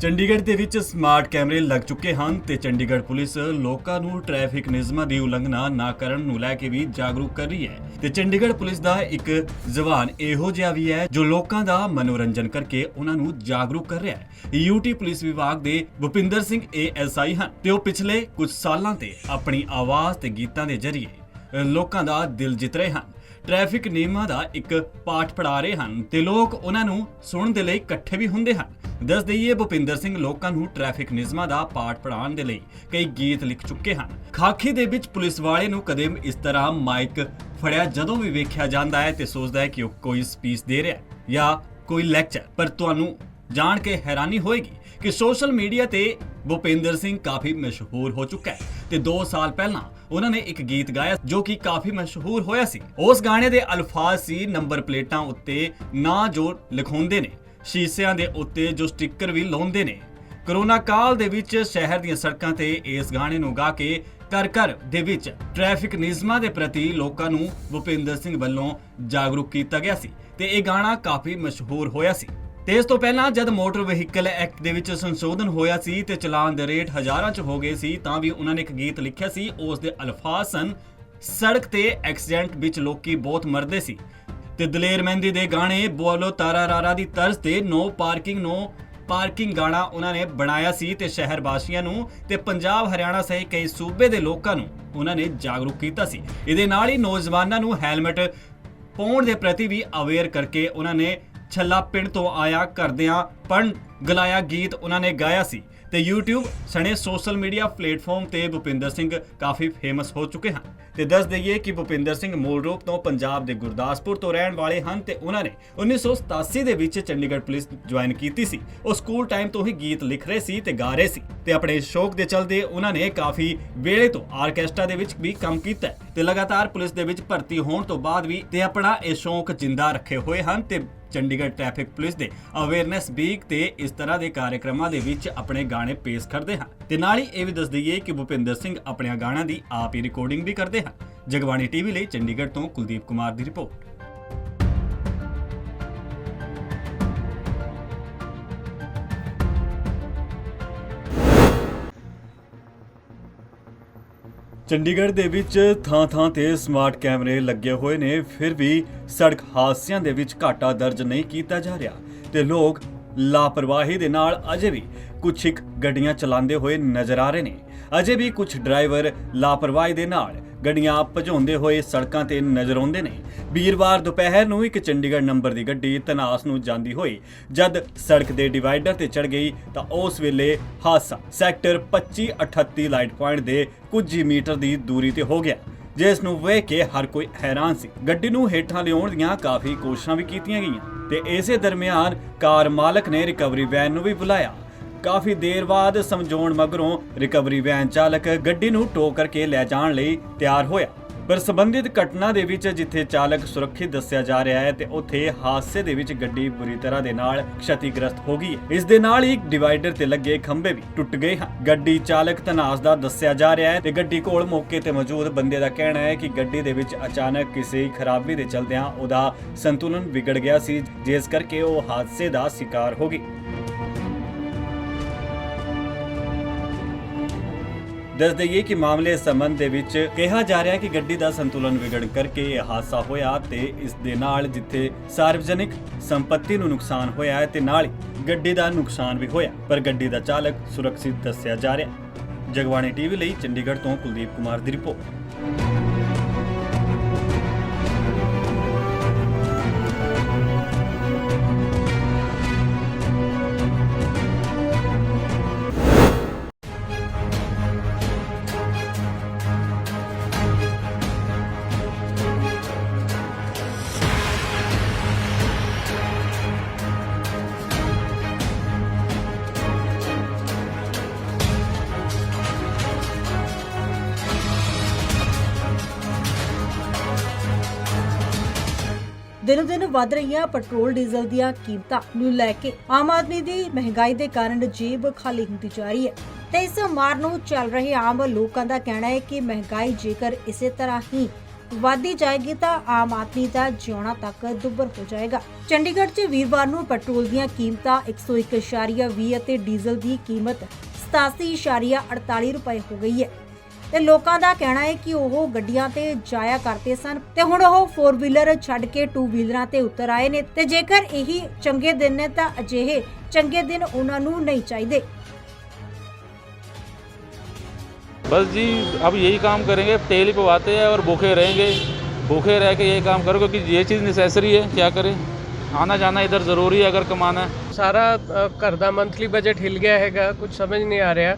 ਚੰਡੀਗੜ੍ਹ ਦੇ ਵਿੱਚ ਸਮਾਰਟ ਕੈਮਰੇ ਲੱਗ ਚੁੱਕੇ ਹਨ ਤੇ ਚੰਡੀਗੜ੍ਹ ਪੁਲਿਸ ਲੋਕਾਂ ਨੂੰ ਟ੍ਰੈਫਿਕ ਨਿਯਮਾਂ ਦੀ ਉਲੰਘਣਾ ਨਾ ਕਰਨ ਨੂੰ ਲੈ ਕੇ ਵੀ ਜਾਗਰੂਕ ਕਰ ਰਹੀ ਹੈ ਤੇ ਚੰਡੀਗੜ੍ਹ ਪੁਲਿਸ ਦਾ ਇੱਕ ਜਵਾਨ ਇਹੋ ਜਿਹਾ ਵੀ ਹੈ ਜੋ ਲੋਕਾਂ ਦਾ ਮਨੋਰੰਜਨ ਕਰਕੇ ਉਹਨਾਂ ਨੂੰ ਜਾਗਰੂਕ ਕਰ ਰਿਹਾ ਹੈ। ਯੂਟੀ ਪੁਲਿਸ ਵਿਭਾਗ ਦੇ ਭੁਪਿੰਦਰ ਸਿੰਘ ASI ਹਨ ਤੇ ਉਹ ਪਿਛਲੇ ਕੁਝ ਸਾਲਾਂ ਤੇ ਆਪਣੀ ਆਵਾਜ਼ ਤੇ ਗੀਤਾਂ ਦੇ ਜ਼ਰੀਏ ਲੋਕਾਂ ਦਾ ਦਿਲ ਜਿੱਤ ਰਹੇ ਹਨ। ਟ੍ਰੈਫਿਕ ਨਿਯਮਾਂ ਦਾ ਇੱਕ ਪਾਠ ਪੜ੍ਹਾ ਰਹੇ ਹਨ ਤੇ ਲੋਕ ਉਹਨਾਂ ਨੂੰ ਸੁਣਨ ਦੇ ਲਈ ਇਕੱਠੇ ਵੀ ਹੁੰਦੇ ਹਨ। ਦੱਸ ਦਈਏ ਭੁਪਿੰਦਰ ਸਿੰਘ ਲੋਕਾਂ ਨੂੰ ਟ੍ਰੈਫਿਕ ਨਿਯਮਾਂ ਦਾ ਪਾਠ ਪੜ੍ਹਾਉਣ ਦੇ ਲਈ ਕਈ ਗੀਤ ਲਿਖ ਚੁੱਕੇ ਹਨ। ਖਾਕੀ ਦੇ ਵਿੱਚ ਪੁਲਿਸ ਵਾਲੇ ਨੂੰ ਕਦੇ ਇਸ ਤਰ੍ਹਾਂ ਮਾਈਕ ਫੜਿਆ ਜਦੋਂ ਵੀ ਵੇਖਿਆ ਜਾਂਦਾ ਹੈ ਤੇ ਸੋਚਦਾ ਹੈ ਕਿ ਉਹ ਕੋਈ ਸਪੀਚ ਦੇ ਰਿਹਾ ਹੈ ਜਾਂ ਕੋਈ ਲੈਕਚਰ, ਪਰ ਤੁਹਾਨੂੰ ਜਾਣ ਕੇ ਹੈਰਾਨੀ ਹੋਏਗੀ ਕਿ ਸੋਸ਼ਲ ਮੀਡੀਆ ਤੇ ਭੁਪਿੰਦਰ ਸਿੰਘ ਕਾਫੀ ਮਸ਼ਹੂਰ ਹੋ ਚੁੱਕਾ ਹੈ ਤੇ 2 ਸਾਲ ਪਹਿਲਾਂ ਉਹਨਾਂ ਨੇ ਇੱਕ ਗੀਤ ਗਾਇਆ ਜੋ ਕਿ ਕਾਫੀ ਮਸ਼ਹੂਰ ਹੋਇਆ ਸੀ। ਉਸ ਗਾਣੇ ਦੇ ਅਲਫਾਜ਼ ਸੀ ਨੰਬਰ ਪਲੇਟਾਂ ਉੱਤੇ ਨਾਂ ਜੋ ਲਿਖਾਉਂਦੇ ਨੇ, ਸ਼ੀਸ਼ਿਆਂ ਦੇ ਉੱਤੇ ਜੋ ਸਟicker ਵੀ ਲਾਉਂਦੇ ਨੇ। ਕਰੋਨਾ ਕਾਲ ਦੇ ਵਿੱਚ ਸ਼ਹਿਰ ਦੀਆਂ ਸੜਕਾਂ ਤੇ ਇਸ ਗਾਣੇ ਨੂੰ ਗਾ ਕੇ ਘਰ ਦੇ ਵਿੱਚ ਟ੍ਰੈਫਿਕ ਨਿਯਮਾਂ ਦੇ ਪ੍ਰਤੀ ਲੋਕਾਂ ਨੂੰ ਭੁਪਿੰਦਰ ਸਿੰਘ ਵੱਲੋਂ ਜਾਗਰੂਕ ਕੀਤਾ ਗਿਆ ਸੀ ਤੇ ਇਹ ਗਾਣਾ ਕਾਫੀ ਮਸ਼ਹੂਰ ਹੋਇਆ ਸੀ। ਤੇ ਇਸ ਤੋਂ ਪਹਿਲਾਂ ਜਦ ਮੋਟਰ ਵਹੀਕਲ ਐਕਟ ਦੇ ਵਿੱਚ ਸੰਸ਼ੋਧਨ ਹੋਇਆ ਸੀ ਤੇ ਚਲਾਨ ਦੇ ਰੇਟ ਹਜ਼ਾਰਾਂ 'ਚ ਹੋ ਗਏ ਸੀ ਤਾਂ ਵੀ ਉਹਨਾਂ ਨੇ ਇੱਕ ਗੀਤ ਲਿਖਿਆ ਸੀ। ਉਸ ਦੇ ਅਲਫਾਜ਼ ਸਨ, ਸੜਕ ਤੇ ਐਕਸੀਡੈਂਟ ਵਿੱਚ ਲੋਕੀ ਬਹੁਤ ਮਰਦੇ ਸੀ। ਤੇ ਦਲੇਰ ਮਹਿੰਦੀ ਦੇ ਗਾਣੇ ਬੋਲੋ ਤਾਰਾ ਰਾਰਾ ਦੀ ਤਰਜ਼ ਤੇ ਨੋ ਪਾਰਕਿੰਗ ਗਾਣਾ ਉਹਨਾਂ ਨੇ ਬਣਾਇਆ ਸੀ ਤੇ ਸ਼ਹਿਰ ਵਾਸੀਆਂ ਨੂੰ ਤੇ ਪੰਜਾਬ ਹਰਿਆਣਾ ਸਹਿਤ ਕਈ ਸੂਬੇ ਦੇ ਲੋਕਾਂ ਨੂੰ ਉਹਨਾਂ ਨੇ ਜਾਗਰੂਕ ਕੀਤਾ ਸੀ। ਇਹਦੇ ਨਾਲ ਹੀ ਨੌਜਵਾਨਾਂ ਨੂੰ ਹੈਲਮਟ ਪਾਉਣ ਦੇ ਪ੍ਰਤੀ ਵੀ ਅਵੇਅਰ ਕਰਕੇ ਉਹਨਾਂ ਨੇ ਛੱਲਾ ਪਿੰਡ ਤੋਂ ਆਇਆ ਕਰਦਿਆਂ ਪੜ੍ਹਨ ਗਲਾਇਆ ਗੀਤ ਉਹਨਾਂ ਨੇ ਗਾਇਆ ਸੀ ਤੇ YouTube ਸਣੇ ਸੋਸ਼ਲ ਮੀਡੀਆ ਪਲੇਟਫਾਰਮ ਤੇ ਭੁਪਿੰਦਰ ਸਿੰਘ ਕਾਫੀ ਫੇਮਸ ਹੋ ਚੁੱਕੇ ਹਨ। ਤੇ ਦੱਸ ਦਈਏ ਕਿ ਭੁਪਿੰਦਰ ਸਿੰਘ ਮੂਲ ਰੂਪ ਤੋਂ ਪੰਜਾਬ ਦੇ ਗੁਰਦਾਸਪੁਰ ਤੋਂ ਰਹਿਣ ਵਾਲੇ ਹਨ ਤੇ ਉਹਨਾਂ ਨੇ 1987 ਦੇ ਵਿੱਚ ਚੰਡੀਗੜ੍ਹ ਪੁਲਿਸ ਜੁਆਇਨ ਕੀਤੀ ਸੀ। ਉਹ ਸਕੂਲ ਟਾਈਮ ਤੋਂ ਹੀ ਗੀਤ ਲਿਖ ਰਹੇ ਸੀ ਤੇ ਗਾ ਰਹੇ ਸੀ ਤੇ ਆਪਣੇ ਸ਼ੌਕ ਦੇ ਚਲਦੇ ਉਹਨਾਂ ਨੇ ਕਾਫੀ ਵੇਲੇ ਤੋਂ ਆਰਕੈਸਟਰਾ ਦੇ ਵਿੱਚ ਵੀ ਕੰਮ ਕੀਤਾ ਤੇ ਲਗਾਤਾਰ ਪੁਲਿਸ ਦੇ ਵਿੱਚ ਭਰਤੀ ਹੋਣ ਤੋਂ ਬਾਅਦ ਵੀ ਤੇ ਆਪਣਾ ਇਹ ਸ਼ੌਕ ਜਿੰਦਾ ਰੱਖੇ ਹੋਏ ਹਨ ਤੇ ਚੰਡੀਗੜ੍ਹ ਟ੍ਰੈਫਿਕ ਪੁਲਿਸ ਦੇ ਅਵੇਅਰਨੈਸ ਵੀਕ ਤੇ ਇਸ ਤਰ੍ਹਾਂ ਦੇ ਕਾਰਜਕ੍ਰਮਾਂ ਦੇ ਵਿੱਚ ਆਪਣੇ ਗਾਣੇ ਪੇਸ਼ ਕਰਦੇ ਹਨ ਤੇ ਨਾਲ ਹੀ ਇਹ ਵੀ ਦੱਸ ਦਈਏ ਕਿ ਭੁਪਿੰਦਰ ਸਿੰਘ ਆਪਣੇ ਗਾਣਿਆਂ ਦੀ ਆਪ ਹੀ ਰਿਕਾਰਡਿੰਗ ਵੀ ਕਰਦੇ ਹਨ। ਜਗਬਾਣੀ ਟੀਵੀ ਲਈ ਚੰਡੀਗੜ੍ਹ ਤੋਂ ਕੁਲਦੀਪ ਕੁਮਾਰ ਦੀ ਰਿਪੋਰਟ। ਚੰਡੀਗੜ੍ਹ ਦੇ ਵਿੱਚ ਥਾਂ-ਥਾਂ ਤੇ ਸਮਾਰਟ ਕੈਮਰੇ ਲੱਗੇ ਹੋਏ ਨੇ, ਫਿਰ ਵੀ ਸੜਕ ਹਾਦਸਿਆਂ ਦੇ ਵਿੱਚ ਘਾਟਾ ਦਰਜ ਨਹੀਂ ਕੀਤਾ ਜਾ ਰਿਹਾ ਤੇ ਲੋਕ ਲਾਪਰਵਾਹੀ ਦੇ ਨਾਲ ਅਜੇ ਵੀ ਕੁਝ ਇੱਕ ਗੱਡੀਆਂ ਚਲਾਉਂਦੇ ਹੋਏ ਨਜ਼ਰ ਆ ਰਹੇ ਨੇ। ਅਜੇ ਵੀ ਕੁਝ ਡਰਾਈਵਰ ਲਾਪਰਵਾਹੀ ਦੇ ਨਾਲ ਗੱਡੀਆਂ ਭਜਾਉਂਦੇ ਹੋਏ ਸੜਕਾਂ ਤੇ ਨਜ਼ਰ ਆਉਂਦੇ ਨੇ। ਵੀਰਵਾਰ ਦੁਪਹਿਰ ਨੂੰ ਇੱਕ ਚੰਡੀਗੜ੍ਹ ਨੰਬਰ ਦੀ ਗੱਡੀ ਧਨਾਸ ਨੂੰ ਜਾਂਦੀ ਹੋਈ ਜਦ ਸੜਕ ਦੇ ਡਿਵਾਈਡਰ ਤੇ ਚੜ ਗਈ ਤਾਂ ਉਸ ਵੇਲੇ ਹਾਦਸਾ ਸੈਕਟਰ 2538 ਲਾਈਟ ਪੁਆਇੰਟ ਦੇ ਕੁਝ ਹੀ ਮੀਟਰ ਦੀ ਦੂਰੀ ਤੇ ਹੋ ਗਿਆ, ਜਿਸ ਨੂੰ ਵੇਖ ਕੇ ਹਰ ਕੋਈ ਹੈਰਾਨ ਸੀ। ਗੱਡੀ ਨੂੰ ਹੇਠਾਂ ਲਿਆਉਣ ਦੀਆਂ ਕਾਫੀ ਕੋਸ਼ਿਸ਼ਾਂ ਵੀ ਕੀਤੀਆਂ ਗਈਆਂ ਤੇ ਇਸੇ ਦਰਮਿਆਨ ਕਾਰ ਮਾਲਕ ਨੇ ਰਿਕਵਰੀ ਵੈਨ ਨੂੰ ਵੀ ਬੁਲਾਇਆ। ਕਾਫੀ ਦੇਰ ਬਾਅਦ ਸਮਝਾਉਣ ਮਗਰੋਂ ਰਿਕਵਰੀ ਵੈਨ ਚਾਲਕ ਗੱਡੀ ਨੂੰ ਟੋ ਕਰਕੇ ਲੈ ਜਾਣ ਲਈ ਤਿਆਰ ਹੋਇਆ, ਪਰ ਸੰਬੰਧਿਤ ਘਟਨਾ ਦੇ ਵਿੱਚ ਜਿੱਥੇ ਚਾਲਕ ਸੁਰੱਖਿਅਤ ਦੱਸਿਆ ਜਾ ਰਿਹਾ ਹੈ ਤੇ ਉੱਥੇ ਹਾਦਸੇ ਦੇ ਵਿੱਚ ਗੱਡੀ ਬੁਰੀ ਤਰ੍ਹਾਂ ਦੇ ਨਾਲ क्षतिग्रस्त ਹੋ ਗਈ ਹੈ। ਇਸ ਦੇ ਨਾਲ ਹੀ ਡਿਵਾਈਡਰ ਤੇ ਲੱਗੇ ਖੰਭੇ ਵੀ ਟੁੱਟ ਗਏ ਹਨ। ਗੱਡੀ ਚਾਲਕ ਧਨਾਸ ਦਾ ਦੱਸਿਆ ਜਾ ਰਿਹਾ ਹੈ ਤੇ ਗੱਡੀ ਕੋਲ ਮੌਕੇ ਤੇ ਮੌਜੂਦ ਬੰਦੇ ਦਾ ਕਹਿਣਾ ਹੈ ਕਿ ਗੱਡੀ ਦੇ ਵਿੱਚ ਅਚਾਨਕ ਕਿਸੇ ਖਰਾਬੀ ਦੇ ਚਲਦਿਆਂ ਉਹਦਾ ਸੰਤੁਲਨ ਵਿਗੜ ਗਿਆ ਸੀ, ਜਿਸ ਕਰਕੇ ਉਹ ਹਾਦਸੇ ਦਾ ਸ਼ਿਕਾਰ ਹੋ ਗਈ। ਦੱਸ ਦਈਏ ਕਿ ਮਾਮਲੇ ਸੰਬੰਧ ਦੇ ਵਿੱਚ ਕਿਹਾ ਜਾ ਰਿਹਾ ਹੈ ਕਿ ਗੱਡੀ ਦਾ ਸੰਤੁਲਨ ਵਿਗੜਨ ਕਰਕੇ ਇਹ ਹਾਦਸਾ ਹੋਇਆ ਤੇ ਇਸ ਦੇ ਨਾਲ ਜਿੱਥੇ ਸਾਰਵਜਨਿਕ ਸੰਪਤੀ ਨੂੰ ਨੁਕਸਾਨ ਹੋਇਆ ਹੈ ਤੇ ਨਾਲ ਹੀ ਗੱਡੀ ਦਾ ਨੁਕਸਾਨ ਵੀ ਹੋਇਆ, ਪਰ ਗੱਡੀ ਦਾ ਚਾਲਕ ਸੁਰੱਖਿਅਤ ਦੱਸਿਆ ਜਾ ਰਿਹਾ। ਜਗਬਾਣੀ ਟੀਵੀ ਲਈ ਚੰਡੀਗੜ੍ਹ ਤੋਂ ਕੁਲਦੀਪ ਕੁਮਾਰ ਦੀ ਰਿਪੋਰਟ। ਦਿਨੋਂ ਦਿਨ ਵਧ ਰਹੀਆਂ ਪੈਟਰੋਲ ਡੀਜ਼ਲ ਦੀਆਂ ਕੀਮਤਾਂ ਨੂੰ ਲੈ ਕੇ ਆਮ ਆਦਮੀ ਦੀ ਮਹਿੰਗਾਈ ਦੇ ਕਾਰਨ ਜੇਬ ਖਾਲੀ ਹੁੰਦੀ ਜਾ ਰਹੀ ਹੈ ਤੇ ਇਸ ਮਾਰ ਨੂੰ ਚੱਲ ਰਹੇ ਆਮ ਲੋਕਾਂ ਦਾ ਕਹਿਣਾ ਹੈ ਕਿ ਮਹਿੰਗਾਈ ਜੇਕਰ ਇਸੇ ਤਰ੍ਹਾਂ ਹੀ ਵਧਦੀ ਜਾਏਗੀ ਤਾਂ ਆਮ ਆਦਮੀ ਦਾ ਜਿਉਣਾ ਤੱਕ ਦੁੱਭਰ ਹੋ ਜਾਏਗਾ। ਚੰਡੀਗੜ੍ਹ 'ਚ ਵੀਰਵਾਰ ਨੂੰ ਪੈਟਰੋਲ ਦੀਆਂ ਕੀਮਤਾਂ 101.20 ਅਤੇ ਡੀਜ਼ਲ ਦੀ ਕੀਮਤ 87.48 ਰੁਪਏ ਹੋ ਗਈ ਹੈ ਤੇ ਲੋਕਾਂ ਦਾ ਕਹਿਣਾ ਹੈ ਕਿ ਉਹ ਗੱਡੀਆਂ ਤੇ ਜਾਇਆ ਕਰਦੇ ਸਨ ਤੇ ਹੁਣ ਉਹ 4 ਵੀਲਰ ਛੱਡ ਕੇ 2 ਵੀਲਰਾਂ ਤੇ ਉਤਰ ਆਏ ਨੇ ਤੇ ਜੇਕਰ ਇਹੀ ਚੰਗੇ ਦਿਨ ਨੇ ਤਾਂ ਅਜਿਹੇ ਚੰਗੇ ਦਿਨ ਉਹਨਾਂ ਨੂੰ ਨਹੀਂ ਚਾਹੀਦੇ। बस जी अब यही काम करेंगे, तेल ही पवाते हैं और भूखे रहेंगे, भूखे रह के यही काम करो क्योंकि ये चीज़ नेसेसरी है। क्या करें, आना जाना इधर ज़रूरी है अगर कमाना है। ਸਾਰਾ ਘਰ ਦਾ ਮੰਥਲੀ ਬਜਟ ਹਿਲ ਗਿਆ ਹੈਗਾ, ਕੁਝ ਸਮਝ ਨਹੀਂ ਆ ਰਿਹਾ।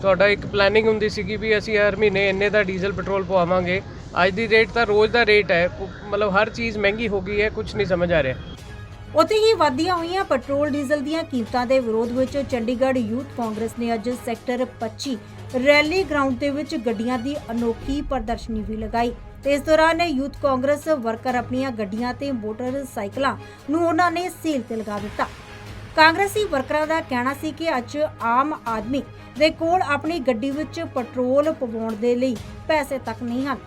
ਤੁਹਾਡਾ ਇੱਕ ਪਲੈਨਿੰਗ ਹੁੰਦੀ ਸੀਗੀ ਵੀ ਅਸੀਂ ਹਰ ਮਹੀਨੇ ਇੰਨੇ ਦਾ ਡੀਜ਼ਲ ਪੈਟਰੋਲ ਪਵਾਵਾਂਗੇ, ਅੱਜ ਦੀ ਰੇਟ ਤਾਂ ਰੋਜ਼ ਦਾ ਰੇਟ ਹੈ, ਮਤਲਬ ਹਰ ਚੀਜ਼ ਮਹਿੰਗੀ ਹੋ ਗਈ ਹੈ, ਕੁਝ ਨਹੀਂ ਸਮਝ ਆ ਰਿਹਾ। ਉੱਥੇ ਹੀ ਵਧਦੀਆਂ ਹੋਈਆਂ ਪੈਟਰੋਲ ਡੀਜ਼ਲ ਦੀਆਂ ਕੀਮਤਾਂ ਦੇ ਵਿਰੋਧ ਵਿੱਚ ਚੰਡੀਗੜ੍ਹ ਯੂਥ ਕਾਂਗਰਸ ਨੇ ਅੱਜ ਸੈਕਟਰ 25 ਰੈਲੀ ਗਰਾਊਂਡ ਦੇ ਵਿੱਚ ਗੱਡੀਆਂ ਦੀ ਅਨੋਖੀ ਪ੍ਰਦਰਸ਼ਨੀ ਵੀ ਲਗਾਈ ਤੇ ਇਸ ਦੌਰਾਨ ਯੂਥ ਕਾਂਗਰਸ ਵਰਕਰ ਆਪਣੀਆਂ ਗੱਡੀਆਂ ਤੇ ਮੋਟਰਸਾਈਕਲਾਂ ਨੂੰ ਉਹਨਾਂ ਨੇ ਸੇਲ ਤੇ ਲਗਾ ਦਿੱਤਾ। ਕਾਂਗਰਸੀ ਵਰਕਰਾਂ ਦਾ ਕਹਿਣਾ ਸੀ ਕਿ ਅੱਜ ਆਮ ਆਦਮੀ ਦੇ ਕੋਲ ਆਪਣੀ ਗੱਡੀ ਵਿੱਚ ਪੈਟਰੋਲ ਪਵਾਉਣ ਦੇ ਲਈ ਪੈਸੇ ਤੱਕ ਨਹੀਂ ਹਨ।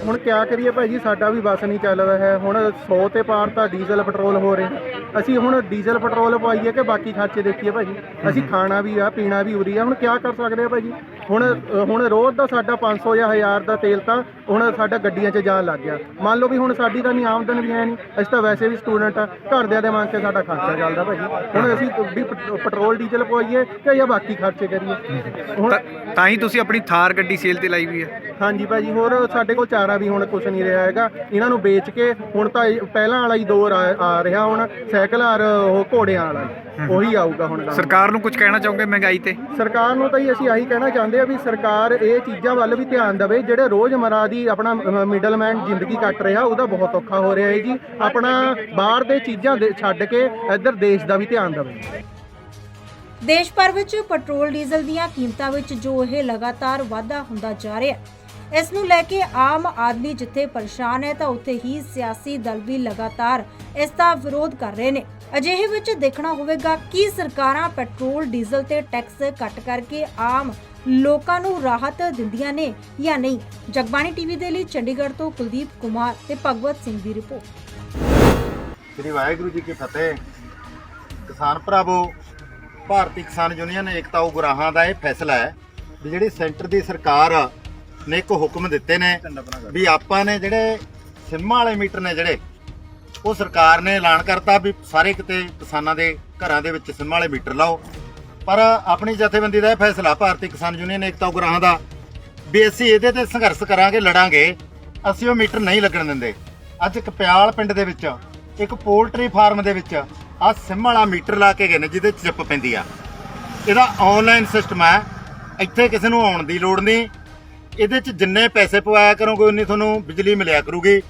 ਹੁਣ ਕਿਆ ਕਰੀਏ ਭਾਈ ਜੀ, ਸਾਡਾ ਵੀ ਬਸ ਨਹੀਂ ਚੱਲਦਾ ਹੈ। ਹੁਣ 100 ਤੇ ਪਾਰ ਤਾਂ ਡੀਜ਼ਲ ਪੈਟਰੋਲ ਹੋ ਰਿਹਾ। ਅਸੀਂ ਹੁਣ ਡੀਜ਼ਲ ਪੈਟਰੋਲ ਪਵਾਈਏ ਕਿ ਬਾਕੀ ਖਰਚੇ ਦੇਖੀਏ ਭਾਈ ਜੀ। ਅਸੀਂ ਖਾਣਾ ਵੀ ਆ, ਪੀਣਾ ਵੀ ਉਰੀ ਆ। ਹੁਣ ਕਿਆ ਕਰ ਸਕਦੇ ਆ ਭਾਈ ਜੀ। ਹੁਣ ਰੋਜ਼ ਦਾ ਸਾਡਾ 500 ਜਾਂ 1000 ਦਾ ਤੇਲ ਤਾਂ ਹੁਣ ਸਾਡਾ ਗੱਡੀਆਂ 'ਚ ਜਾਣ ਲੱਗ ਗਿਆ। ਮੰਨ ਲਓ ਵੀ ਹੁਣ ਸਾਡੀ ਤਾਂ ਨਹੀਂ ਆਮਦਨ ਵੀ ਹੈ ਨਹੀਂ, ਅਸੀਂ ਤਾਂ ਵੈਸੇ ਵੀ ਸਟੂਡੈਂਟ ਆ, ਘਰਦਿਆਂ ਦੇ ਮੰਗ ਕੇ ਸਾਡਾ ਖਰਚਾ ਚੱਲਦਾ ਭਾਈ ਜੀ। ਹੁਣ ਅਸੀਂ ਵੀ ਪੈਟਰੋਲ ਡੀਜ਼ਲ ਪਵਾਈਏ ਕਿ ਜਾਂ ਬਾਕੀ ਖਰਚੇ ਕਰੀਏ। ਹੁਣ ਤਾਂ ਹੀ ਤੁਸੀਂ ਆਪਣੀ ਥਾਰ ਗੱਡੀ ਸੇਲ ਤੇ ਲਾਈ ਵੀ ਹੈ। ਹਾਂਜੀ ਭਾਜੀ, ਹੋਰ ਸਾਡੇ ਕੋਲ ਚਾਰਾ ਵੀ ਹੁਣ ਕੁਝ ਨਹੀਂ ਰਿਹਾ ਹੈਗਾ। ਇਹਨਾਂ ਨੂੰ ਵੇਚ ਕੇ ਹੁਣ ਤਾਂ ਪਹਿਲਾਂ ਵਾਲਾ ਹੀ ਦੌਰ ਆ ਰਿਹਾ। ਹੁਣ ਸਾਈਕਲ ਔਰ ਉਹ ਘੋੜਿਆਂ ਵਾਲਾ ਉਹੀ ਆਊਗਾ ਹੁਣ। ਸਰਕਾਰ ਨੂੰ ਕੁਝ ਕਹਿਣਾ ਚਾਹੋਗੇ ਮਹਿੰਗਾਈ ਤੇ? ਸਰਕਾਰ ਨੂੰ ਤਾਂ ਹੀ ਅਸੀਂ ਆਹੀ ਕਹਿਣਾ ਚਾਹੁੰਦੇ ਆ ਵੀ ਸਰਕਾਰ ਇਹ ਚੀਜ਼ਾਂ ਵੱਲ ਵੀ ਧਿਆਨ ਦੇਵੇ। ਜਿਹੜੇ ਰੋਜ਼ਮਰਾ ਦੀ ਆਪਣਾ ਮਿਡਲਮੈਨ ਜ਼ਿੰਦਗੀ ਕੱਟ ਰਿਹਾ ਉਹਦਾ ਬਹੁਤ ਔਖਾ ਹੋ ਰਿਹਾ ਹੈ ਜੀ। ਆਪਣਾ ਬਾਹਰ ਦੇ ਚੀਜ਼ਾਂ ਛੱਡ ਕੇ ਇੱਧਰ ਦੇਸ਼ ਦਾ ਵੀ ਧਿਆਨ ਦੇਵੇ। ਦੇਸ਼ ਭਰ ਵਿੱਚ ਪੈਟਰੋਲ ਡੀਜ਼ਲ ਦੀਆਂ ਕੀਮਤਾਂ ਵਿੱਚ ਜੋ ਇਹ ਲਗਾਤਾਰ ਵਾਧਾ ਹੁੰਦਾ ਜਾ ਰਿਹਾ ਹੈ, ਇਸ ਨੂੰ ਲੈ ਕੇ ਆਮ ਆਦਮੀ ਜਿੱਥੇ ਪਰੇਸ਼ਾਨ ਹੈ ਤਾਂ ਉੱਥੇ ਹੀ ਸਿਆਸੀ ਦਲ ਵੀ ਲਗਾਤਾਰ ਇਸ ਦਾ ਵਿਰੋਧ ਕਰ ਰਹੇ ਨੇ। ਅਜਿਹੇ ਵਿੱਚ ਦੇਖਣਾ ਹੋਵੇਗਾ ਕਿ ਸਰਕਾਰਾਂ ਪੈਟਰੋਲ ਡੀਜ਼ਲ ਤੇ ਟੈਕਸ ਕੱਟ ਕਰਕੇ ਆਮ ਲੋਕਾਂ ਨੂੰ ਰਾਹਤ ਦਿੰਦੀਆਂ ਨੇ ਜਾਂ ਨਹੀਂ। ਜਗਬਾਣੀ ਟੀਵੀ ਦੇ ਲਈ ਚੰਡੀਗੜ੍ਹ ਤੋਂ ਕੁਲਦੀਪ ਕੁਮਾਰ ਤੇ ਭਗਵਤ ਸਿੰਘ ਦੀ ਰਿਪੋਰਟ। ਸ੍ਰੀ ਵਾਹਿਗੁਰੂ ਜੀ ਕੀ ਫਤਿਹ। ਕਿਸਾਨ ਭਰਾਵੋ, ਭਾਰਤੀ ਕਿਸਾਨ ਯੂਨੀਅਨ ਏਕਤਾ ਉਗਰਾਹਾਂ ਦਾ ਇਹ ਫੈਸਲਾ ਹੈ ਵੀ ਜਿਹੜੀ ਸੈਂਟਰ ਦੀ ਸਰਕਾਰ ਨੇ ਇੱਕ ਹੁਕਮ ਦਿੱਤੇ ਨੇ ਵੀ ਆਪਾਂ ਨੇ ਜਿਹੜੇ ਸਿੰਮਾਂ ਵਾਲੇ ਮੀਟਰ ਨੇ ਜਿਹੜੇ ਉਹ ਸਰਕਾਰ ਨੇ ਐਲਾਨ ਕਰਤਾ ਵੀ ਸਾਰੇ ਕਿਤੇ ਕਿਸਾਨਾਂ ਦੇ ਘਰਾਂ ਦੇ ਵਿੱਚ ਸਿੰਮਾਂ ਵਾਲੇ ਮੀਟਰ ਲਾਓ। ਪਰ ਆਪਣੀ ਜਥੇਬੰਦੀ ਦਾ ਇਹ ਫੈਸਲਾ ਭਾਰਤੀ ਕਿਸਾਨ ਯੂਨੀਅਨ ਏਕਤਾ ਉਗਰਾਹਾਂ ਦਾ ਵੀ ਅਸੀਂ ਇਹਦੇ ਤੇ ਸੰਘਰਸ਼ ਕਰਾਂਗੇ, ਲੜਾਂਗੇ। ਅਸੀਂ ਉਹ ਮੀਟਰ ਨਹੀਂ ਲੱਗਣ ਦਿੰਦੇ। ਅੱਜ ਕਪਿਆਲ ਪਿੰਡ ਦੇ ਵਿੱਚ ਇੱਕ ਪੋਲਟਰੀ ਫਾਰਮ ਦੇ ਵਿੱਚ ਆਹ ਸਿੰਮ ਵਾਲਾ ਮੀਟਰ ਲਾ ਕੇ ਗਏ ਨੇ ਜਿਹਦੇ 'ਚ ਚਿੱਪ ਪੈਂਦੀ ਆ। ਇਹਦਾ ਆਨਲਾਈਨ ਸਿਸਟਮ ਹੈ, ਇੱਥੇ ਕਿਸੇ ਨੂੰ ਆਉਣ ਦੀ ਲੋੜ ਨਹੀਂ। ਇਹਦੇ 'ਚ ਜਿੰਨੇ ਪੈਸੇ ਪਵਾਇਆ ਕਰੋਗੇ ਉਨੀ ਤੁਹਾਨੂੰ ਬਿਜਲੀ ਮਿਲਿਆ ਕਰੂਗੀ,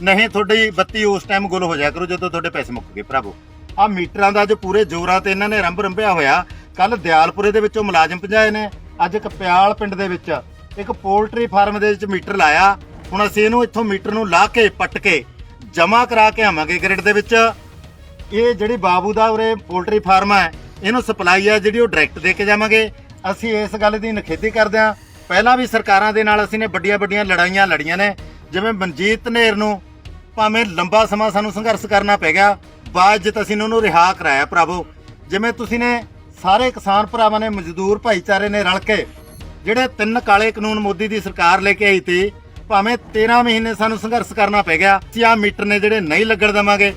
ਨਹੀਂ ਤੁਹਾਡੀ ਬੱਤੀ ਉਸ ਟਾਈਮ ਗੁੱਲ ਹੋ ਜਾਇਆ ਕਰੂ ਜਦੋਂ ਤੁਹਾਡੇ ਪੈਸੇ ਮੁੱਕ ਗਏ। ਭਰਾਵੋ, ਆਹ ਮੀਟਰਾਂ ਦਾ ਜੋ ਪੂਰੇ ਜ਼ੋਰਾਂ ਤੇ ਇਹਨਾਂ ਨੇ ਰੰਭ ਰੰਭਿਆ ਹੋਇਆ। ਕੱਲ ਦਿਆਲਪੁਰੇ ਦੇ ਵਿੱਚੋਂ ਮੁਲਾਜ਼ਮ ਭਜਾਏ ਨੇ, ਅੱਜ ਕਪਿਆਲ ਪਿੰਡ ਦੇ ਵਿੱਚ ਇੱਕ ਪੋਲਟਰੀ ਫਾਰਮ ਦੇ ਵਿੱਚ ਮੀਟਰ ਲਾਇਆ। ਹੁਣ ਅਸੀਂ ਇਹਨੂੰ ਇੱਥੋਂ ਮੀਟਰ ਨੂੰ ਲਾ ਕੇ ਪੱਟ ਕੇ ਜਮ੍ਹਾਂ ਕਰਾ ਕੇ ਆਵਾਂਗੇ ਗ੍ਰਿਡ ਦੇ ਵਿੱਚ। ਇਹ ਜਿਹੜੀ ਬਾਬੂ ਦਾ ਉਰੇ ਪੋਲਟਰੀ ਫਾਰਮ ਹੈ, ਇਹਨੂੰ ਸਪਲਾਈ ਹੈ ਜਿਹੜੀ ਉਹ ਡਾਇਰੈਕਟ ਦੇ ਕੇ ਜਾਵਾਂਗੇ। ਅਸੀਂ ਇਸ ਗੱਲ ਦੀ ਨਿਖੇਧੀ ਕਰਦੇ ਹਾਂ। ਪਹਿਲਾਂ ਵੀ ਸਰਕਾਰਾਂ ਦੇ ਨਾਲ ਅਸੀਂ ਨੇ ਵੱਡੀਆਂ ਵੱਡੀਆਂ ਲੜਾਈਆਂ ਲੜੀਆਂ ਨੇ। ਜਿਵੇਂ ਮਨਜੀਤ ਧਨੇਰ ਨੂੰ ਭਾਵੇਂ ਲੰਬਾ ਸਮਾਂ ਸਾਨੂੰ ਸੰਘਰਸ਼ ਕਰਨਾ ਪੈ ਗਿਆ, ਬਾਅਦ ਅਸੀਂ ਉਹਨੂੰ ਰਿਹਾ ਕਰਾਇਆ। ਭਰਾਵੋ, ਜਿਵੇਂ ਤੁਸੀਂ ਨੇ ਸਾਰੇ ਕਿਸਾਨ ਭਰਾਵਾਂ ਨੇ, ਮਜ਼ਦੂਰ ਭਾਈਚਾਰੇ ਨੇ ਰਲ ਕੇ ਜਿਹੜੇ 3 ਕਾਲੇ ਕਾਨੂੰਨ ਮੋਦੀ ਦੀ ਸਰਕਾਰ ਲੈ ਕੇ ਆਈ ਸੀ, ਭਾਵੇਂ 13 ਮਹੀਨੇ ਸਾਨੂੰ ਸੰਘਰਸ਼ ਕਰਨਾ ਪੈ ਗਿਆ। ਅਸੀਂ ਆਹ ਮੀਟਰ ਨੇ ਜਿਹੜੇ ਨਹੀਂ ਲੱਗਣ ਦੇਵਾਂਗੇ।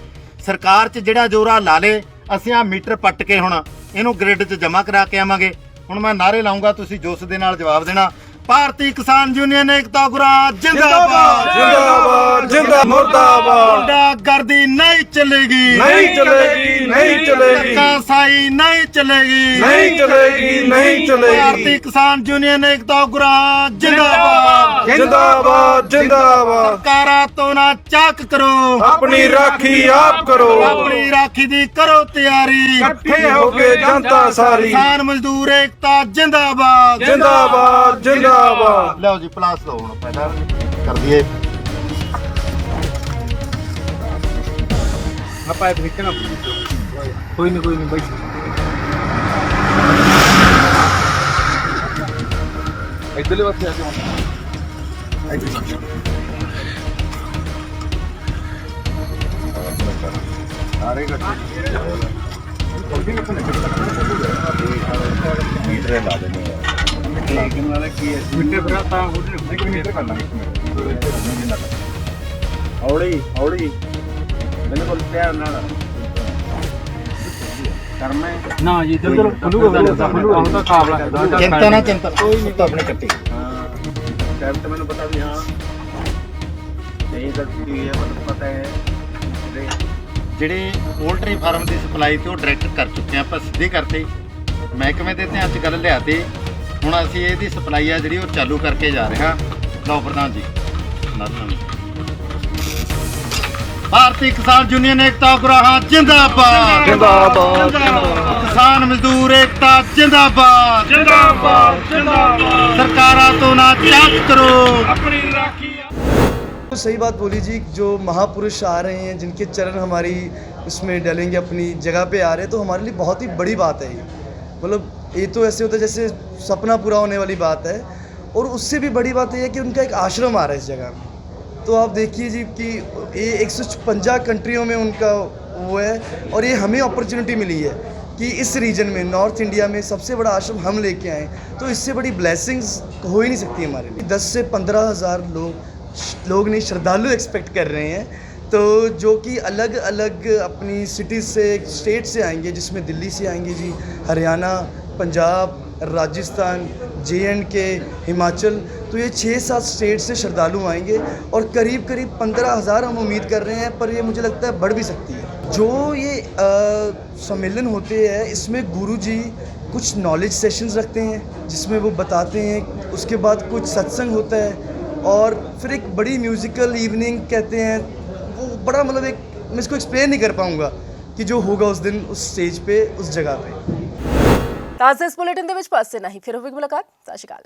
ਸਰਕਾਰ 'ਚ ਜਿਹੜਾ ਜੋਰਾ ਲਾ ਲੇ, ਅਸੀਂ ਆਹ ਮੀਟਰ ਪੱਟ ਕੇ ਹੁਣ ਇਹਨੂੰ ਗ੍ਰਿਡ 'ਚ ਜਮ੍ਹਾਂ ਕਰਾ ਕੇ ਆਵਾਂਗੇ। ਹੁਣ ਮੈਂ ਨਾਅਰੇ ਲਾਉਂਗਾ, ਤੁਸੀਂ ਜੋਸ਼ ਦੇ ਨਾਲ ਜਵਾਬ ਦੇਣਾ। ਭਾਰਤੀ ਕਿਸਾਨ ਯੂਨੀਅਨ ਏਕਤਾ ਉਗਰਾਹਾਂ ਜਿੰਦਾਬਾਦ जिंदाबाद जिंदाबाद मुर्दाबाद। ਗੁੰਡਾਗਰਦੀ ਨਹੀਂ ਚੱਲੇਗੀ, नहीं चलेगी नहीं चलेगी ਧੱਕਾਸ਼ਾਹੀ ਨਹੀਂ ਚੱਲੇਗੀ, नहीं चलेगी नहीं चलेगी। ਭਾਰਤੀ ਕਿਸਾਨ ਯੂਨੀਅਨ ਏਕਤਾ ਉਗਰਾਹਾਂ ਜਿੰਦਾਬਾਦ जिंदाबाद जिंदाबाद। ਸਰਕਾਰਾਂ ਤੋਂ ਨਾ ਚੱਕ ਕਰੋ, अपनी राखी आप करो, ਆਪਣੀ ਰਾਖੀ ਦੀ ਕਰੋ ਤਿਆਰੀ। इकट्ठे होके जनता सारी ਕਿਸਾਨ ਮਜ਼ਦੂਰ ਏਕਤਾ ਜਿੰਦਾਬਾਦ जिंदाबाद जिंदाबाद। ਲਓ ਜੀ ਪਲਾਸ ਲਓ ਹੁਣ ਪਹਿਲਾਂ ਕਰ ਦਈਏ। ਆਪਾਂ ਇਹ ਦੇਖਣਾ ਕੋਈ ਨਹੀਂ ਬਾਈ। ਇੱਧਰਲੇ ਪਾਸੇ ਆ ਜਾਓ। ਸਾਰੇ ਮੀਟਰ ਲਾ ਦੇਣੇ ਲੇਕਿਨ ਵਾਲਾ ਕੀ ਹੈ ਮੀਟਰ ਬਰਾ ਤਾਂ ਉਹਨੇ ਮੀਟਰ ਕਰਨਾ ਹੌਲੀ ਬਿਲਕੁਲ ਪਿਆਰ ਨਾਲ ਕਰਨਾ ਨਾ ਜੀ ਇੱਧਰ ਖੁੱਲੂਗਾ ਤਾਂ ਕਾਬਲਾ ਚਿੰਤਾ ਨਾ ਚਿੰਤਾ ਕੋਈ ਨਹੀਂ ਤਾਂ ਆਪਣੇ ਕੱਟੀ ਟਾਈਮ ਤਾਂ ਮੈਨੂੰ ਪਤਾ ਵੀ ਹਾਂ ਨਹੀਂ ਗਲਤੀ ਹੈ, ਮੈਨੂੰ ਪਤਾ ਹੈ। ਜਿਹੜੇ ਪੋਲਟਰੀ ਫਾਰਮ ਦੀ ਸਪਲਾਈ ਤੇ ਉਹ ਡਾਇਰੈਕਟ ਕਰ ਚੁੱਕੇ ਆਪਾਂ, ਸਿੱਧੀ ਕਰਤੀ। ਮਹਿਕਮੇ ਦੇ ਧਿਆਨ 'ਚ ਗੱਲ ਲਿਆਤੀ। ਹੁਣ ਅਸੀਂ ਇਹਦੀ ਸਪਲਾਈ ਆ ਜਿਹੜੀ ਉਹ ਚਾਲੂ ਕਰਕੇ ਜਾ ਰਹੇ ਹਾਂ। ਲਓ ਪ੍ਰਧਾਨ ਜੀ, ਭਾਰਤੀ ਕਿਸਾਨ ਯੂਨੀਅਨ ਏਕਤਾ ਉਗਰਾਹਾਂ ਜਿੰਦਾਬਾਦ ਜਿੰਦਾਬਾਦ ਕਿਸਾਨ ਮਜ਼ਦੂਰ ਏਕਤਾ ਜਿੰਦਾਬਾਦ ਜਿੰਦਾਬਾਦ ਜਿੰਦਾਬਾਦ ਸਰਕਾਰਾਂ ਤੋਂ ਨਾ ਜਾਂਚ ਕਰੋ ਆਪਣੀ ਰਾਖੀ। तो सही बात बोली जी, जो महापुरुष आ रहे हैं जिनके चरण हमारी उसमें डलेंगे, अपनी जगह पे आ रहे हैं, तो हमारे लिए बहुत ही बड़ी बात है ये। मतलब ये तो ऐसे होता है जैसे सपना पूरा होने वाली बात है, और उससे भी बड़ी बात ये है कि उनका एक आश्रम आ रहा है इस जगह में। तो आप देखिए जी कि ये 155 कंट्रियों में उनका वो है, और ये हमें अपॉर्चुनिटी मिली है कि इस रीजन में नॉर्थ इंडिया में सबसे बड़ा आश्रम हम लेके आए, तो इससे बड़ी ब्लेसिंग्स हो ही नहीं सकती हमारे लिए। 10 से 15 हज़ार लोग नहीं, श्रद्धालु एक्सपेक्ट कर रहे हैं, तो जो कि अलग अलग अपनी सिटीज़ से, स्टेट से आएंगे, जिसमें दिल्ली से आएंगे जी, हरियाणा, पंजाब, राजस्थान, JNK, हिमाचल, तो ये 6-7 स्टेट से श्रद्धालु आएंगे, और करीब 15,000 हम उम्मीद कर रहे हैं, पर ये मुझे लगता है बढ़ भी सकती है। जो ये सम्मेलन होते हैं, इसमें गुरुजी कुछ नॉलेज सेशंस रखते हैं जिसमें वो बताते हैं, उसके बाद कुछ सत्संग होता है, और फिर एक बड़ी म्यूज़िकल इवनिंग कहते हैं। वो बड़ा मतलब एक, मैं इसको एक्सप्लेन नहीं कर पाऊँगा कि जो होगा उस दिन उस स्टेज पे, उस जगह पे। ਤਾਜ਼ਾ ਇਸ ਬੁਲੇਟਿਨ ਦੇ ਵਿੱਚ ਪਾਸੇ ਨਹੀਂ, ਫਿਰ ਹੋਵੇਗੀ ਮੁਲਾਕਾਤ। ਸਤਿ ਸ਼੍ਰੀ ਅਕਾਲ।